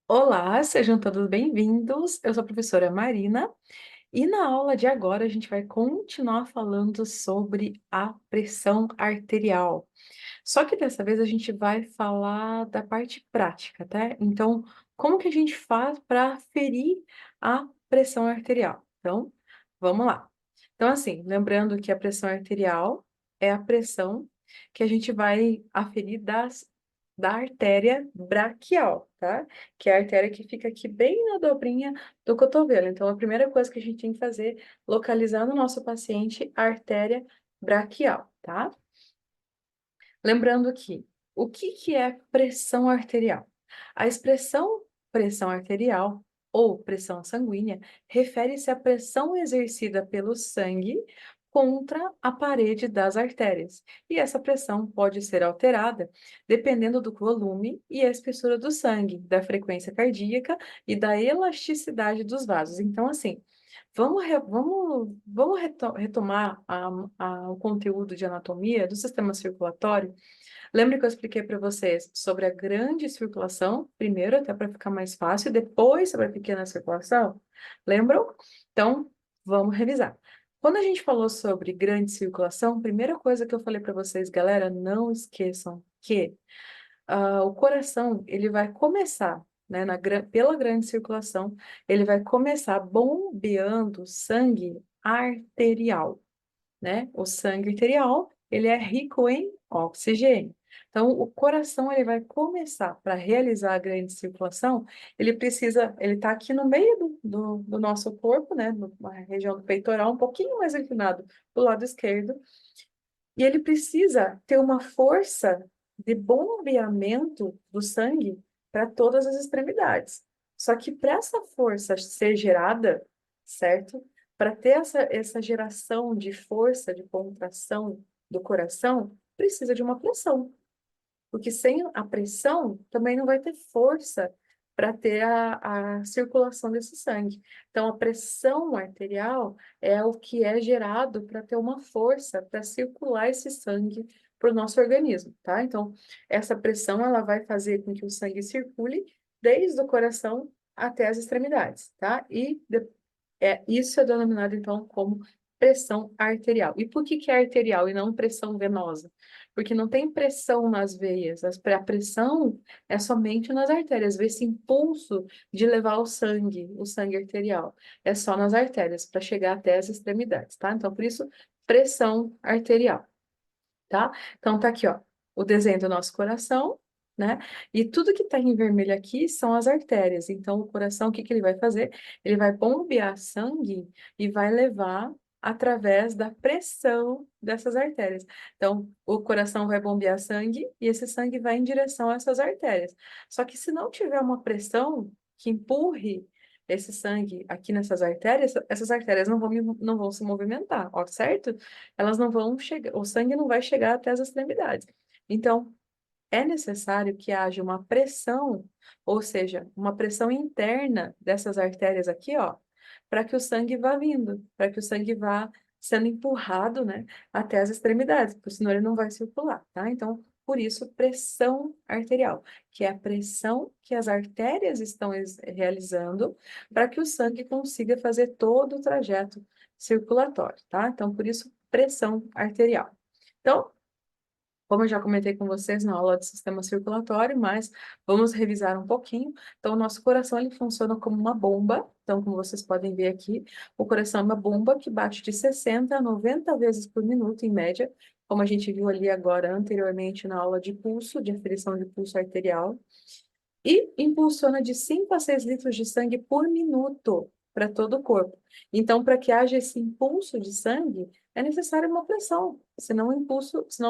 Olá, sejam todos bem-vindos. Eu sou a professora Marina e na aula de agora a gente vai continuar falando sobre a pressão arterial. Só que dessa vez a gente vai falar da parte prática, tá? Então, como que a gente faz para ferir a pressão arterial? Então, vamos lá. Então, assim, lembrando que a pressão arterial é a pressão que a gente vai aferir da artéria braquial, tá? Que é a artéria que fica aqui bem na dobrinha do cotovelo. Então, a primeira coisa que a gente tem que fazer, localizar no nosso paciente a artéria braquial, tá? Lembrando que o que é pressão arterial? A expressão pressão arterial ou pressão sanguínea refere-se à pressão exercida pelo sangue contra a parede das artérias. E essa pressão pode ser alterada dependendo do volume e a espessura do sangue, da frequência cardíaca e da elasticidade dos vasos. Então, assim, vamos retomar o conteúdo de anatomia do sistema circulatório. Lembra que eu expliquei para vocês sobre a grande circulação, primeiro, até para ficar mais fácil, e depois sobre a pequena circulação? Lembram? Então, vamos revisar. Quando a gente falou sobre grande circulação, primeira coisa que eu falei para vocês, galera, não esqueçam que o coração, ele vai começar, né, pela grande circulação, ele vai começar bombeando sangue arterial, né? O sangue arterial, ele é rico em oxigênio. Então, o coração, ele vai começar, para realizar a grande circulação, ele está aqui no meio do nosso corpo, né? Na região do peitoral, um pouquinho mais inclinado do lado esquerdo, e ele precisa ter uma força de bombeamento do sangue para todas as extremidades. Só que para essa força ser gerada, certo? Para ter essa geração de força, de contração do coração, precisa de uma pressão. Porque sem a pressão, também não vai ter força para ter a circulação desse sangue. Então, a pressão arterial é o que é gerado para ter uma força para circular esse sangue para o nosso organismo, tá? Então, essa pressão, ela vai fazer com que o sangue circule desde o coração até as extremidades, tá? Isso é denominado, então, como pressão arterial. E por que é arterial e não pressão venosa? Porque não tem pressão nas veias, a pressão é somente nas artérias, esse impulso de levar o sangue arterial, é só nas artérias, para chegar até as extremidades, tá? Então, por isso, pressão arterial, tá? Então, tá aqui, ó, o desenho do nosso coração, né? E tudo que tá em vermelho aqui são as artérias. Então, o coração, o que que ele vai fazer? Ele vai bombear sangue e vai levar através da pressão dessas artérias. Então, o coração vai bombear sangue e esse sangue vai em direção a essas artérias. Só que se não tiver uma pressão que empurre esse sangue aqui nessas artérias, essas artérias não vão se movimentar, ó, certo? Elas não vão chegar, o sangue não vai chegar até as extremidades. Então, é necessário que haja uma pressão, ou seja, uma pressão interna dessas artérias aqui, ó, para que o sangue vá vindo, para que o sangue vá sendo empurrado, né, até as extremidades, porque senão ele não vai circular, tá? Então, por isso, pressão arterial, que é a pressão que as artérias estão realizando para que o sangue consiga fazer todo o trajeto circulatório, tá? Então, por isso, pressão arterial. Então, como eu já comentei com vocês na aula de sistema circulatório, mas vamos revisar um pouquinho. Então, o nosso coração ele funciona como uma bomba. Então, como vocês podem ver aqui, o coração é uma bomba que bate de 60 a 90 vezes por minuto, em média, como a gente viu ali agora anteriormente na aula de pulso, de aferição de pulso arterial e impulsiona de 5 a 6 litros de sangue por minuto para todo o corpo. Então, para que haja esse impulso de sangue, é necessária uma pressão, senão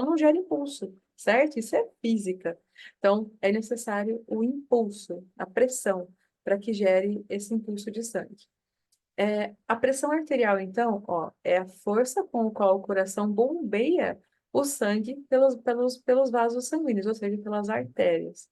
não gera impulso, certo? Isso é física. Então, é necessário o impulso, a pressão, para que gere esse impulso de sangue. A pressão arterial, então, ó, é a força com a qual o coração bombeia o sangue pelos vasos sanguíneos, ou seja, pelas artérias,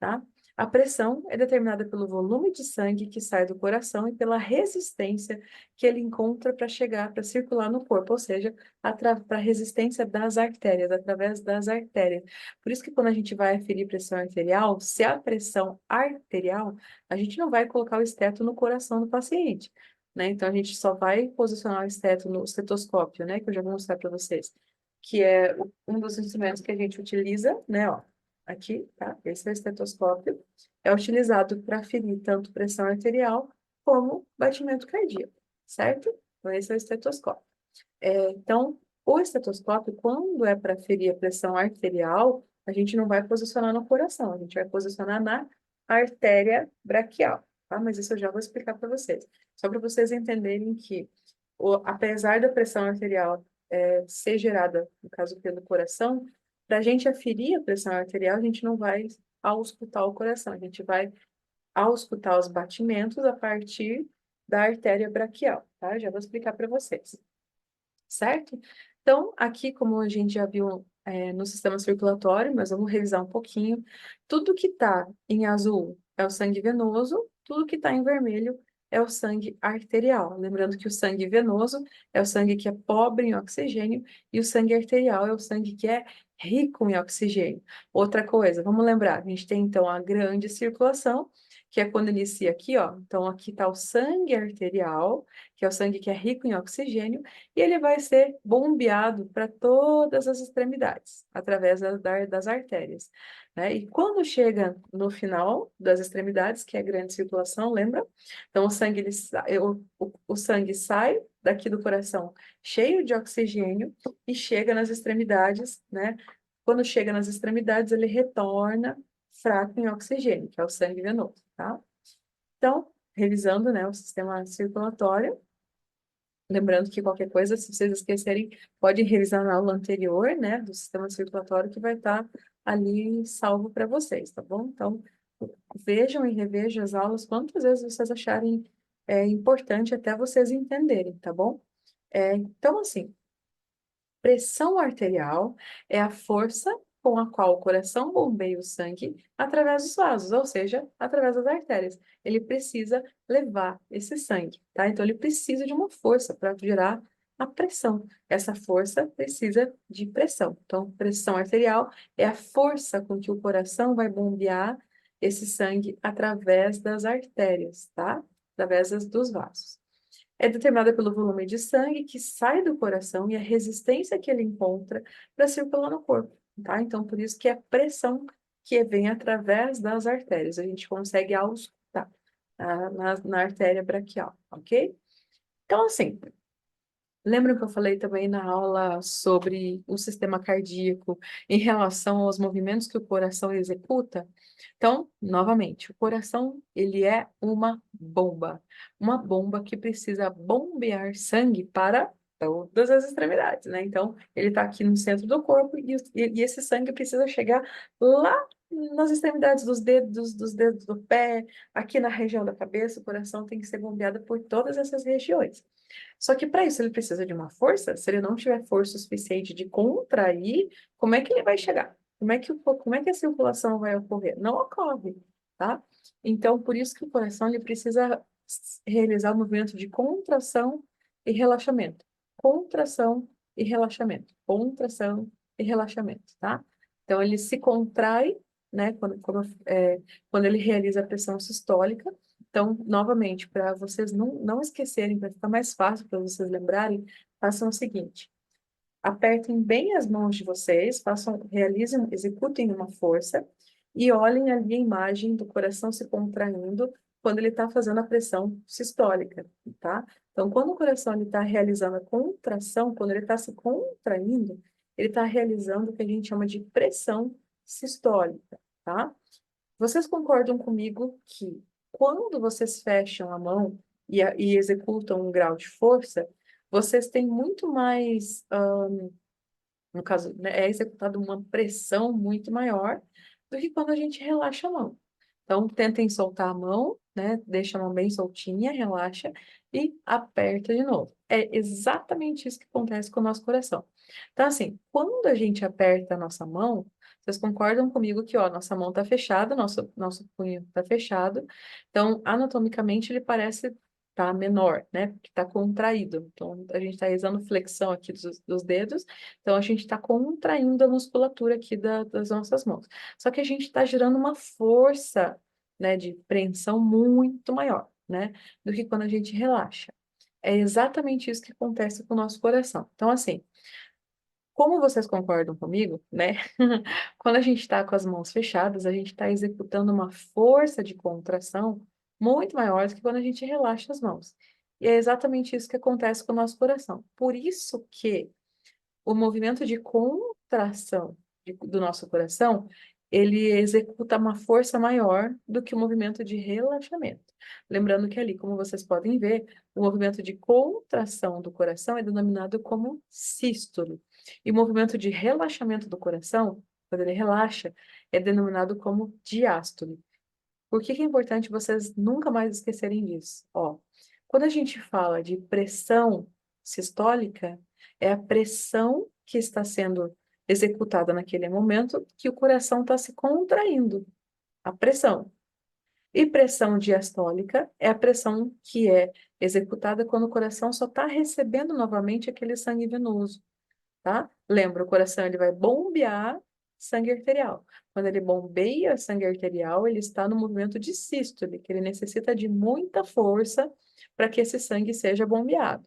tá? A pressão é determinada pelo volume de sangue que sai do coração e pela resistência que ele encontra para chegar, para circular no corpo, ou seja, para a resistência das artérias, através das artérias. Por isso que quando a gente vai aferir pressão arterial, se a pressão arterial, a gente não vai colocar o esteto no coração do paciente, né? Então a gente só vai posicionar o esteto no estetoscópio, né? Que eu já vou mostrar para vocês, que é um dos instrumentos que a gente utiliza, né? Ó, aqui, tá? Esse é o estetoscópio. É utilizado para aferir tanto pressão arterial como batimento cardíaco, certo? Então, esse é o estetoscópio. Então, o estetoscópio, quando é para aferir a pressão arterial, a gente não vai posicionar no coração, a gente vai posicionar na artéria braquial, tá? Mas isso eu já vou explicar para vocês. Só para vocês entenderem que, apesar da pressão arterial ser gerada, no caso, pelo coração, para a gente aferir a pressão arterial, a gente não vai auscultar o coração, a gente vai auscultar os batimentos a partir da artéria braquial, tá? Já vou explicar para vocês, certo? Então, aqui, como a gente já viu no sistema circulatório, mas vamos revisar um pouquinho, tudo que está em azul é o sangue venoso, tudo que está em vermelho é o sangue arterial. Lembrando que o sangue venoso é o sangue que é pobre em oxigênio e o sangue arterial é o sangue que é rico em oxigênio. Outra coisa, vamos lembrar, a gente tem então a grande circulação, que é quando inicia aqui, ó. Então, aqui está o sangue arterial, que é o sangue que é rico em oxigênio, e ele vai ser bombeado para todas as extremidades, através das artérias, né? E quando chega no final das extremidades, que é a grande circulação, lembra? Então, o sangue sai daqui do coração cheio de oxigênio e chega nas extremidades, né? Quando chega nas extremidades, ele retorna fraco em oxigênio, que é o sangue venoso, tá? Então, revisando, né, o sistema circulatório, lembrando que qualquer coisa, se vocês esquecerem, podem revisar na aula anterior, né, do sistema circulatório, que vai estar ali salvo para vocês, tá bom? Então, vejam e revejam as aulas quantas vezes vocês acharem importante até vocês entenderem, tá bom? Então, assim, pressão arterial é a força com a qual o coração bombeia o sangue através dos vasos, ou seja, através das artérias. Ele precisa levar esse sangue, tá? Então, ele precisa de uma força para gerar a pressão. Essa força precisa de pressão. Então, pressão arterial é a força com que o coração vai bombear esse sangue através das artérias, tá? Através dos vasos. É determinada pelo volume de sangue que sai do coração e a resistência que ele encontra para circular no corpo, tá? Então, por isso que é a pressão que vem através das artérias. A gente consegue auscultar na artéria braquial, ok? Então, assim, lembra que eu falei também na aula sobre o sistema cardíaco em relação aos movimentos que o coração executa? Então, novamente, o coração, ele é uma bomba que precisa bombear sangue para todas as extremidades, né? Então, ele está aqui no centro do corpo e esse sangue precisa chegar lá nas extremidades dos dedos do pé, aqui na região da cabeça, o coração tem que ser bombeado por todas essas regiões. Só que para isso ele precisa de uma força. Se ele não tiver força suficiente de contrair, como é que ele vai chegar? Como é que a circulação vai ocorrer? Não ocorre, tá? Então, por isso que o coração ele precisa realizar o movimento de contração e relaxamento. Contração e relaxamento. Contração e relaxamento, tá? Então, ele se contrai, né, quando ele realiza a pressão sistólica. Então, novamente, para vocês não esquecerem, para ficar mais fácil para vocês lembrarem, façam o seguinte: apertem bem as mãos de vocês, realizem, executem uma força e olhem ali a imagem do coração se contraindo quando ele está fazendo a pressão sistólica, tá? Então, quando o coração está realizando a contração, quando ele está se contraindo, ele está realizando o que a gente chama de pressão sistólica, tá? Vocês concordam comigo que quando vocês fecham a mão e executam um grau de força, vocês têm muito mais, no caso, né, é executada uma pressão muito maior do que quando a gente relaxa a mão. Então, tentem soltar a mão, né? Deixa a mão bem soltinha, relaxa e aperta de novo. É exatamente isso que acontece com o nosso coração. Então, assim, quando a gente aperta a nossa mão, Vocês concordam comigo que, ó, nossa mão tá fechada, nosso punho tá fechado, então, anatomicamente, ele parece tá menor, né? Porque tá contraído. Então, a gente tá usando flexão aqui dos dedos, então a gente tá contraindo a musculatura aqui das nossas mãos. Só que a gente tá gerando uma força, né, de preensão muito maior, né, do que quando a gente relaxa. É exatamente isso que acontece com o nosso coração. Então, assim, como vocês concordam comigo, né? Quando a gente está com as mãos fechadas, a gente está executando uma força de contração muito maior do que quando a gente relaxa as mãos. E é exatamente isso que acontece com o nosso coração. Por isso que o movimento de contração do nosso coração, ele executa uma força maior do que o movimento de relaxamento. Lembrando que ali, como vocês podem ver, o movimento de contração do coração é denominado como sístole. E o movimento de relaxamento do coração, quando ele relaxa, é denominado como diástole. Por que que é importante vocês nunca mais esquecerem disso? Ó, quando a gente fala de pressão sistólica, é a pressão que está sendo executada naquele momento que o coração está se contraindo. A pressão. E pressão diastólica é a pressão que é executada quando o coração só está recebendo novamente aquele sangue venoso, tá? Lembra, o coração ele vai bombear sangue arterial. Quando ele bombeia sangue arterial, ele está no movimento de sístole, que ele necessita de muita força para que esse sangue seja bombeado.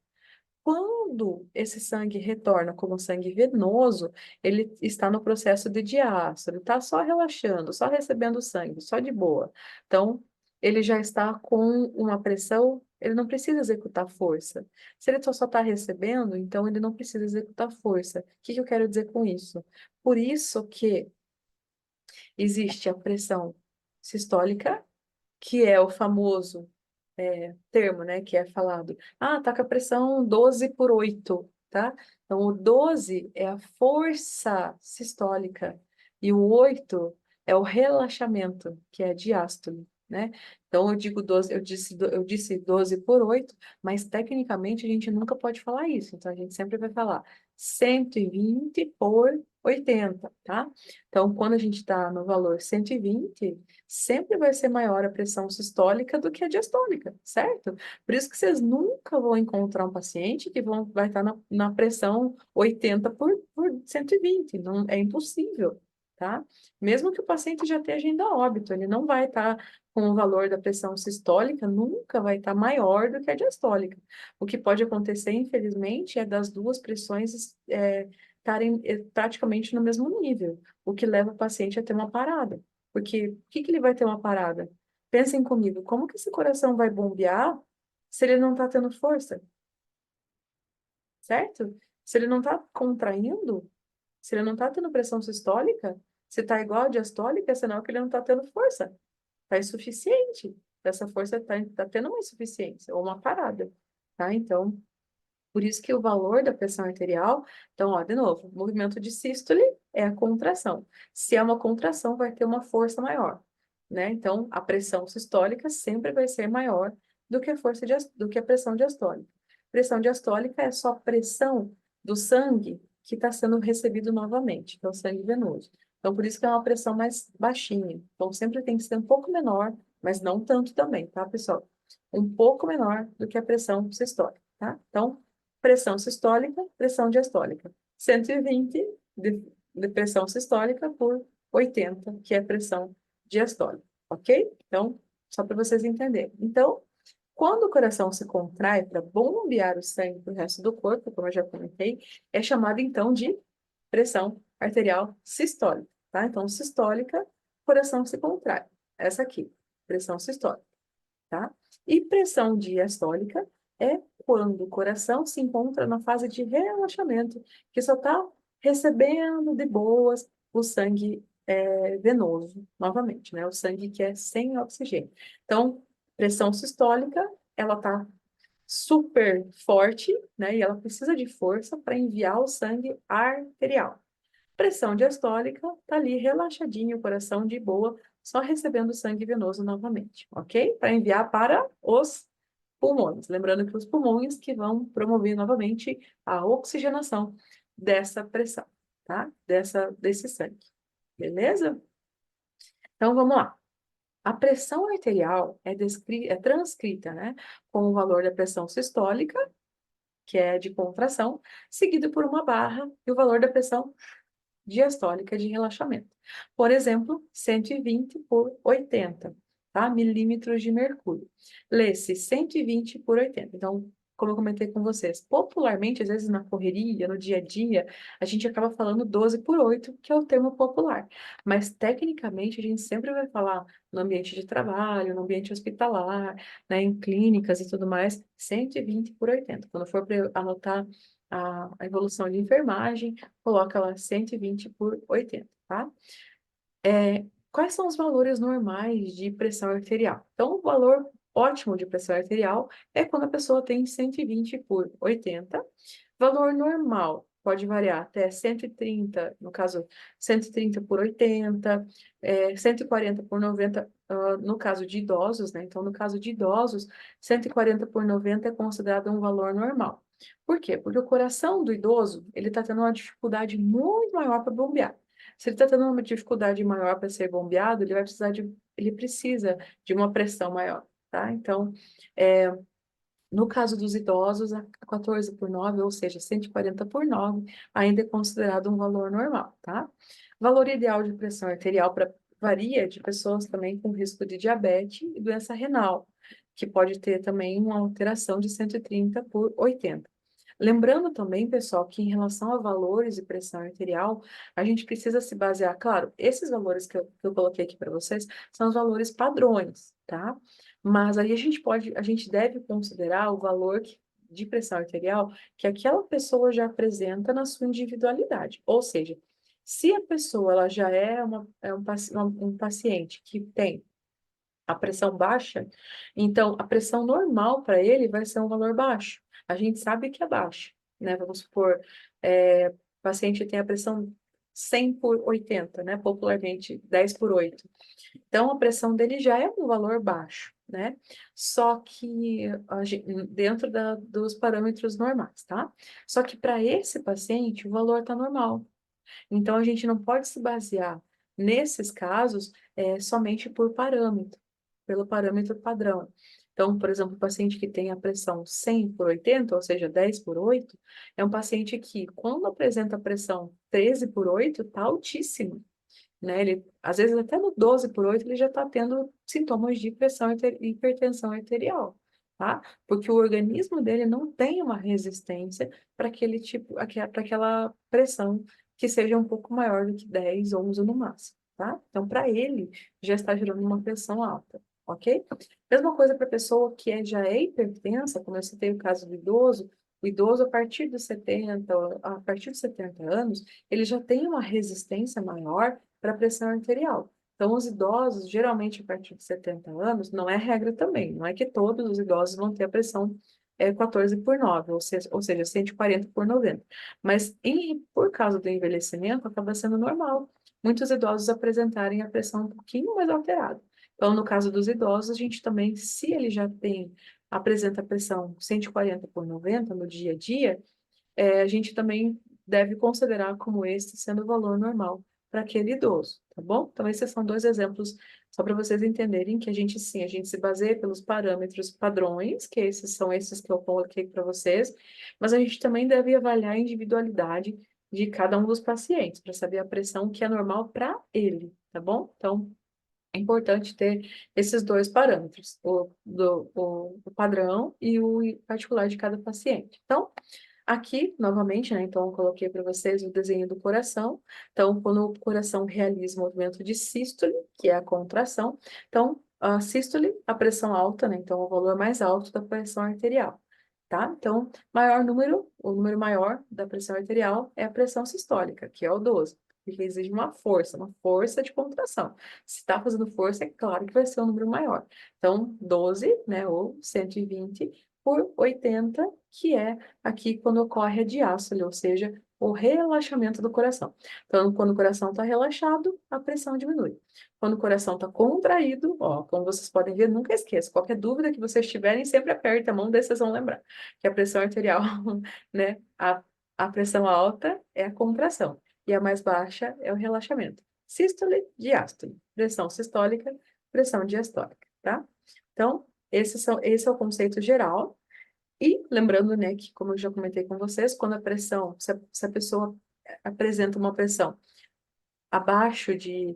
Quando esse sangue retorna como sangue venoso, ele está no processo de diástole, ele está só relaxando, só recebendo sangue, só de boa. Então, ele já está com uma pressão, ele não precisa executar força. Se ele só está recebendo, então ele não precisa executar força. O que que eu quero dizer com isso? Por isso que existe a pressão sistólica, que é o famoso termo, né, que é falado. Ah, tá com a pressão 12 por 8, tá? Então, o 12 é a força sistólica e o 8 é o relaxamento, que é a diástole, né? Então, eu digo 12, eu disse 12 por 8, mas tecnicamente a gente nunca pode falar isso. Então, a gente sempre vai falar 120 por 80, tá? Então, quando a gente está no valor 120, sempre vai ser maior a pressão sistólica do que a diastólica, certo? Por isso que vocês nunca vão encontrar um paciente que vai estar na pressão 80 por 120, não, é impossível, tá? Mesmo que o paciente já esteja indo a óbito, ele não vai estar com o valor da pressão sistólica, nunca vai estar maior do que a diastólica. O que pode acontecer, infelizmente, é das duas pressões estarem praticamente no mesmo nível, o que leva o paciente a ter uma parada. Porque o que que ele vai ter uma parada? Pensem comigo, como que esse coração vai bombear se ele não está tendo força, certo? Se ele não está contraindo, se ele não está tendo pressão sistólica, se está igual a diastólica, é sinal que ele não está tendo força. Está insuficiente. Essa força está tendo uma insuficiência ou uma parada, tá? Então, por isso que o valor da pressão arterial, então, ó, de novo, o movimento de sístole é a contração. Se é uma contração, vai ter uma força maior, né? Então, a pressão sistólica sempre vai ser maior do que a do que a pressão diastólica. Pressão diastólica é só a pressão do sangue que está sendo recebido novamente, que é o sangue venoso. Então, por isso que é uma pressão mais baixinha. Então, sempre tem que ser um pouco menor, mas não tanto também, tá, pessoal? Um pouco menor do que a pressão sistólica, tá? Então, pressão sistólica, pressão diastólica. 120 de pressão sistólica por 80, que é pressão diastólica, ok? Então, só para vocês entenderem. Então, quando o coração se contrai para bombear o sangue para o resto do corpo, como eu já comentei, é chamado então de pressão arterial sistólica, tá? Então, sistólica, coração se contrai. Essa aqui, pressão sistólica, tá? E pressão diastólica é quando o coração se encontra na fase de relaxamento, que só está recebendo de boas o sangue venoso, novamente, né? O sangue que é sem oxigênio. Então, pressão sistólica, ela está super forte, né? E ela precisa de força para enviar o sangue arterial. Pressão diastólica, tá ali relaxadinho, o coração de boa, só recebendo sangue venoso novamente, ok? Para enviar para os pulmões. Lembrando que os pulmões que vão promover novamente a oxigenação dessa pressão, tá? Desse sangue. beleza? Então, vamos lá. A pressão arterial é transcrita, né, com o valor da pressão sistólica, que é de contração, seguido por uma barra, e o valor da pressão diastólica de relaxamento. Por exemplo, 120 por 80, tá? Milímetros de mercúrio. Lê-se 120 por 80. Então, como eu comentei com vocês, popularmente, às vezes na correria, no dia a dia, a gente acaba falando 12 por 8, que é o termo popular. Mas, tecnicamente, a gente sempre vai falar no ambiente de trabalho, no ambiente hospitalar, né, em clínicas e tudo mais, 120 por 80. Quando for para anotar a evolução de enfermagem, coloca lá 120 por 80, tá? Quais são os valores normais de pressão arterial? Então, o valor ótimo de pressão arterial é quando a pessoa tem 120 por 80. Valor normal pode variar até 130, no caso, 130 por 80, 140 por 90, no caso de idosos, né? Então, no caso de idosos, 140 por 90 é considerado um valor normal. Por quê? Porque o coração do idoso, ele está tendo uma dificuldade muito maior para bombear. Se ele está tendo uma dificuldade maior para ser bombeado, ele precisa de uma pressão maior, tá? Então, é, no caso dos idosos, a 14 por 9, ou seja, 140 por 9, ainda é considerado um valor normal, tá? Valor ideal de pressão arterial varia de pessoas também com risco de diabetes e doença renal, que pode ter também uma alteração de 130 por 80. Lembrando também, pessoal, que em relação a valores de pressão arterial, a gente precisa se basear, claro, esses valores que eu coloquei aqui para vocês são os valores padrões, tá? Mas aí a gente deve considerar o valor de pressão arterial que aquela pessoa já apresenta na sua individualidade. Ou seja, se a pessoa ela já um paciente que tem a pressão baixa, então a pressão normal para ele vai ser um valor baixo. A gente sabe que é baixo, né? Vamos supor, o paciente tem a pressão 100 por 80, né? Popularmente 10 por 8. Então, a pressão dele já é um valor baixo, né? Só que dentro dos parâmetros normais, tá? Só que para esse paciente, o valor está normal. Então, a gente não pode se basear, nesses casos, somente por parâmetro, pelo parâmetro padrão. Então, por exemplo, o paciente que tem a pressão 100 por 80, ou seja, 10 por 8, é um paciente que, quando apresenta a pressão 13 por 8, está altíssimo, né? Ele, às vezes, até no 12 por 8, ele já está tendo sintomas de hipertensão arterial, tá? Porque o organismo dele não tem uma resistência para aquele tipo, para aquela pressão que seja um pouco maior do que 10, 11 no máximo, tá? Então, para ele, já está gerando uma pressão alta, ok? Mesma coisa para a pessoa que já é hipertensa, como eu citei o caso do idoso, o idoso, a partir dos 70 anos, ele já tem uma resistência maior para a pressão arterial. Então, os idosos, geralmente a partir de 70 anos, não é regra também, não é que todos os idosos vão ter a pressão 14 por 9, ou seja, 140 por 90. Mas, por causa do envelhecimento, acaba sendo normal muitos idosos apresentarem a pressão um pouquinho mais alterada. Então, no caso dos idosos, a gente também, se ele já apresenta a pressão 140 por 90 no dia a dia, a gente também deve considerar como esse sendo o valor normal para aquele idoso, tá bom? Então, esses são dois exemplos, só para vocês entenderem que a gente, sim, a gente se baseia pelos parâmetros padrões, que são esses que eu coloquei para vocês, mas a gente também deve avaliar a individualidade de cada um dos pacientes, para saber a pressão que é normal para ele, tá bom? Então, é importante ter esses dois parâmetros, o padrão e o particular de cada paciente. Então, aqui, novamente, né, então eu coloquei para vocês o desenho do coração. Então, quando o coração realiza o movimento de sístole, que é a contração, então, a sístole, a pressão alta, né, então o valor mais alto da pressão arterial, tá? Então, o número maior da pressão arterial é a pressão sistólica, que é o 12, porque exige uma força de contração. Se está fazendo força, é claro que vai ser um número maior. Então, 12, né, ou 120 por 80, que é aqui quando ocorre a diástole, ou seja, o relaxamento do coração. Então, quando o coração está relaxado, a pressão diminui. Quando o coração está contraído, ó, como vocês podem ver, nunca esqueça, qualquer dúvida que vocês tiverem, sempre aperte a mão, daí vocês vão lembrar que a pressão arterial, né, a pressão alta é a contração e a mais baixa é o relaxamento. sístole, diástole. Pressão sistólica, pressão diastólica, tá? Então, esse é o conceito geral. E lembrando, né, que como eu já comentei com vocês, quando a pressão, se a pessoa apresenta uma pressão abaixo de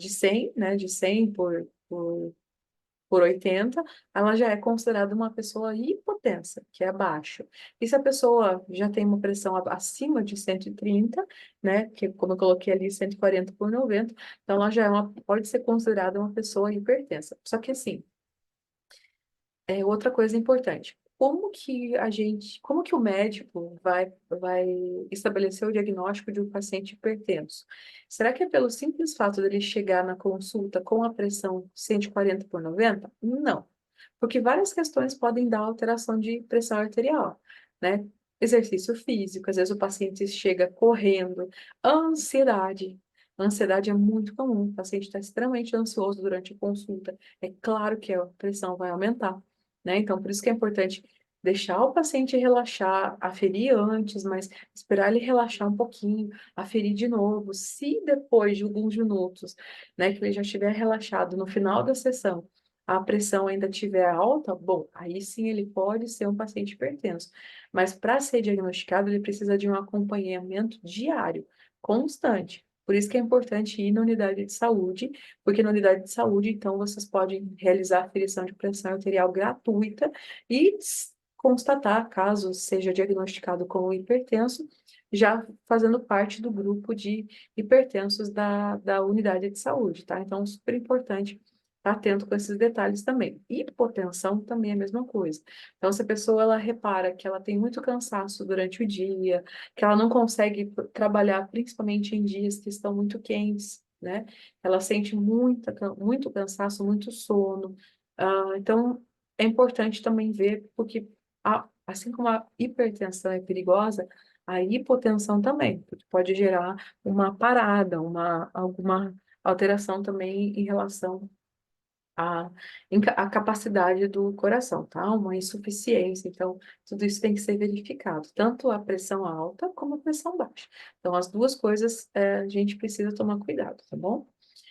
100, né, de 100 por 80, ela já é considerada uma pessoa hipotensa, que é abaixo. E se a pessoa já tem uma pressão acima de 130, né, que como eu coloquei ali 140 por 90, então ela já pode ser considerada uma pessoa hipertensa. Só que assim, outra coisa importante. Como que o médico vai estabelecer o diagnóstico de um paciente hipertenso? Será que é pelo simples fato dele chegar na consulta com a pressão 140 por 90? Não, porque várias questões podem dar alteração de pressão arterial, né? Exercício físico, às vezes o paciente chega correndo, ansiedade. A ansiedade é muito comum, o paciente está extremamente ansioso durante a consulta. É claro que a pressão vai aumentar, né? Então, por isso que é importante deixar o paciente relaxar, aferir antes, mas esperar ele relaxar um pouquinho, aferir de novo. Se depois de alguns minutos, né, que ele já estiver relaxado no final da sessão, a pressão ainda estiver alta, bom, aí sim ele pode ser um paciente hipertenso. Mas para ser diagnosticado, ele precisa de um acompanhamento diário, constante. Por isso que é importante ir na unidade de saúde, porque na unidade de saúde, então, vocês podem realizar aferição de pressão arterial gratuita e constatar, caso seja diagnosticado como hipertenso, já fazendo parte do grupo de hipertensos da unidade de saúde, tá? Então, super importante estar atento com esses detalhes também. Hipotensão também é a mesma coisa. Então, se a pessoa ela repara que ela tem muito cansaço durante o dia, que ela não consegue trabalhar, principalmente em dias que estão muito quentes, né? Ela sente muito cansaço, muito sono. Então, é importante também ver, porque assim como a hipertensão é perigosa, a hipotensão também, porque pode gerar uma parada, alguma alteração também em relação à, à capacidade do coração, tá? Uma insuficiência. Então, tudo isso tem que ser verificado, tanto a pressão alta como a pressão baixa. Então, as duas coisas a gente precisa tomar cuidado, tá bom?